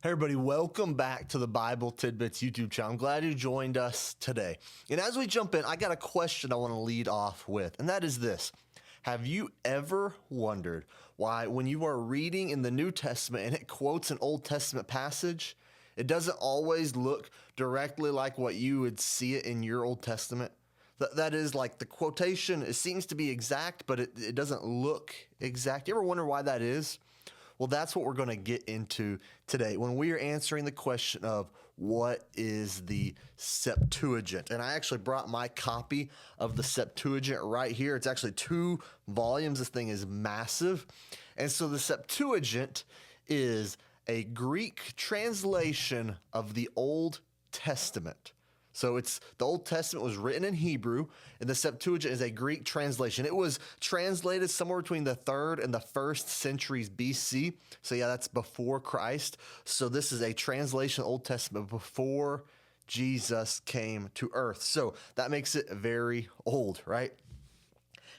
Hey everybody, welcome back to the Bible Tidbits YouTube channel. I'm glad you joined us today. And as we jump in, I got a question I want to lead off with, and that is this. Have you ever wondered why when you are reading in the New Testament and it quotes an Old Testament passage, it doesn't always look directly like what you would see it in your Old Testament? That is, like, the quotation, it seems to be exact, but it doesn't look exact. You ever wonder why that is? Well, that's what we're going to get into today when we are answering the question of what is the Septuagint. And I actually brought my copy of the Septuagint right here. It's actually 2 volumes. This thing is massive. And so the Septuagint is a Greek translation of the Old Testament. So the Old Testament was written in Hebrew, and the Septuagint is a Greek translation. It was translated somewhere between the 3rd and the 1st centuries BC. So yeah, that's before Christ. So this is a translation of the Old Testament before Jesus came to earth. So that makes it very old, right?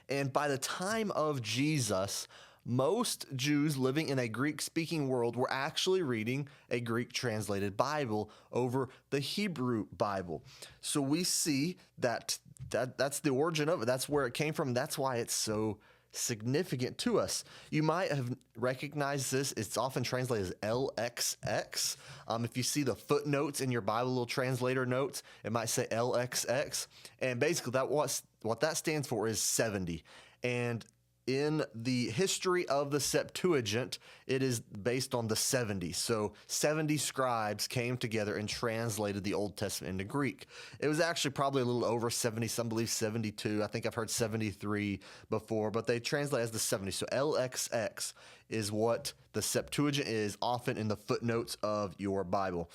And by the time of Jesus, most Jews living in a Greek-speaking world were actually reading a Greek-translated Bible over the Hebrew Bible. So we see that's the origin of it. That's where it came from. That's why it's so significant to us. You might have recognized this. It's often translated as LXX. If you see the footnotes in your Bible, little translator notes, it might say LXX. And basically what that stands for is 70. And in the history of the Septuagint, it is based on the 70. So 70 scribes came together and translated the Old Testament into Greek. It was actually probably a little over 70. Some believe 72. I think I've heard 73 before, but they translate as the 70. So LXX is what the Septuagint is, often in the footnotes of your Bible.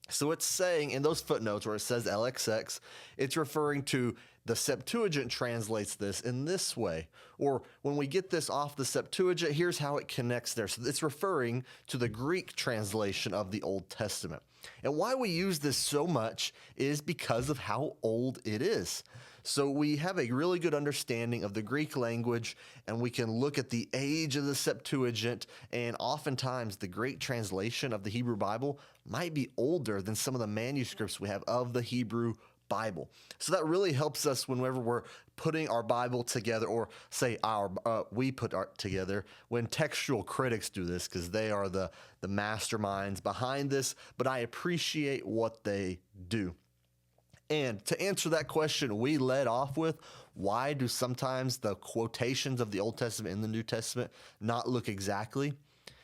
So it's saying in those footnotes where it says LXX, it's referring to the Septuagint translates this in this way. Or when we get this off the Septuagint, here's how it connects there. So it's referring to the Greek translation of the Old Testament. And why we use this so much is because of how old it is. So we have a really good understanding of the Greek language, and we can look at the age of the Septuagint, and oftentimes the Greek translation of the Hebrew Bible might be older than some of the manuscripts we have of the Hebrew Bible. So that really helps us whenever we're putting our Bible together, or say we put art together, when textual critics do this, because they are the masterminds behind this, but I appreciate what they do. And to answer that question, we led off with, why do sometimes the quotations of the Old Testament in the New Testament not look exactly?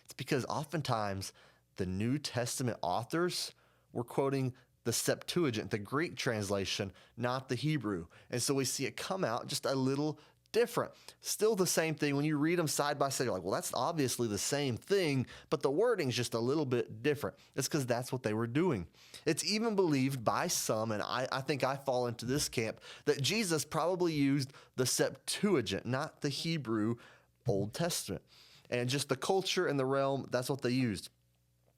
It's because oftentimes the New Testament authors were quoting the Septuagint, the Greek translation, not the Hebrew. And so we see it come out just a little different. Still the same thing. When you read them side by side, you're like, well, that's obviously the same thing, but the wording's just a little bit different. It's because that's what they were doing. It's even believed by some, and I think I fall into this camp, that Jesus probably used the Septuagint, not the Hebrew Old Testament. And just the culture and the realm, that's what they used.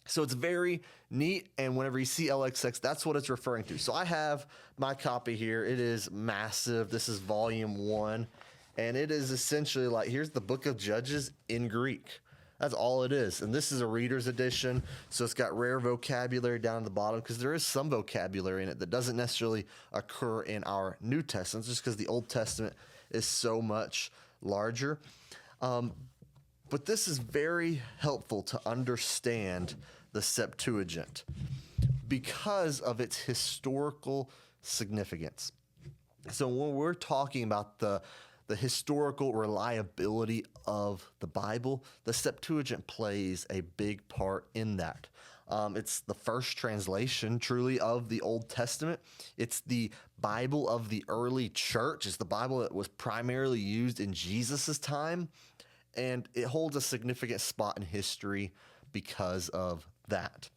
So it's very neat, and whenever you see LXX, that's what it's referring to. So I have my copy here. It is massive. This is volume 1, and it is essentially like, here's the book of Judges in Greek. That's all it is. And this is a reader's edition, so it's got rare vocabulary down at the bottom, because there is some vocabulary in it that doesn't necessarily occur in our New Testament, just because the Old Testament is so much larger. But this is very helpful to understand the Septuagint because of its historical significance. So when we're talking about the historical reliability of the Bible, the Septuagint plays a big part in that. It's the first translation, truly, of the Old Testament. It's the Bible of the early church. It's the Bible that was primarily used in Jesus' time, and it holds a significant spot in history because of that.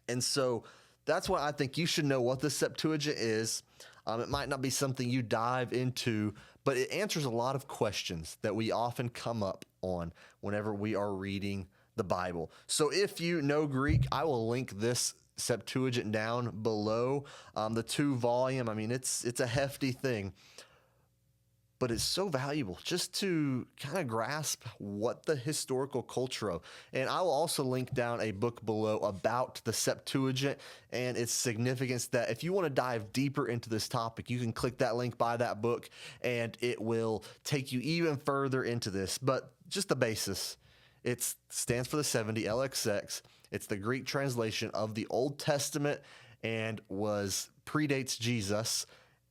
And so that's why I think you should know what the Septuagint is. It might not be something you dive into, but it answers a lot of questions that we often come up on whenever we are reading the Bible. So if you know Greek, I will link this Septuagint down below. The 2 volume, I mean, it's a hefty thing. but it's so valuable just to kind of grasp what the historical culture of. And I will also link down a book below about the Septuagint and its significance, that if you want to dive deeper into this topic, you can click that link by that book and it will take you even further into this. But just the basis, it stands for the 70, LXX. It's the Greek translation of the Old Testament and predates Jesus,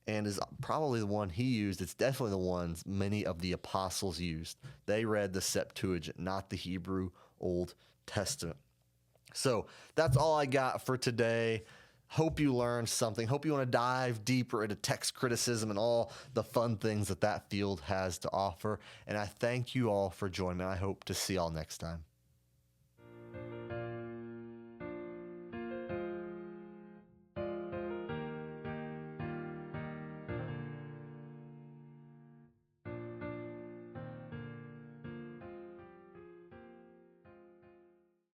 and is probably the one he used. It's definitely the ones many of the apostles used. They read the Septuagint, not the Hebrew Old Testament. So that's all I got for today. Hope you learned something. Hope you want to dive deeper into text criticism and all the fun things that field has to offer. And I thank you all for joining me. I hope to see y'all next time.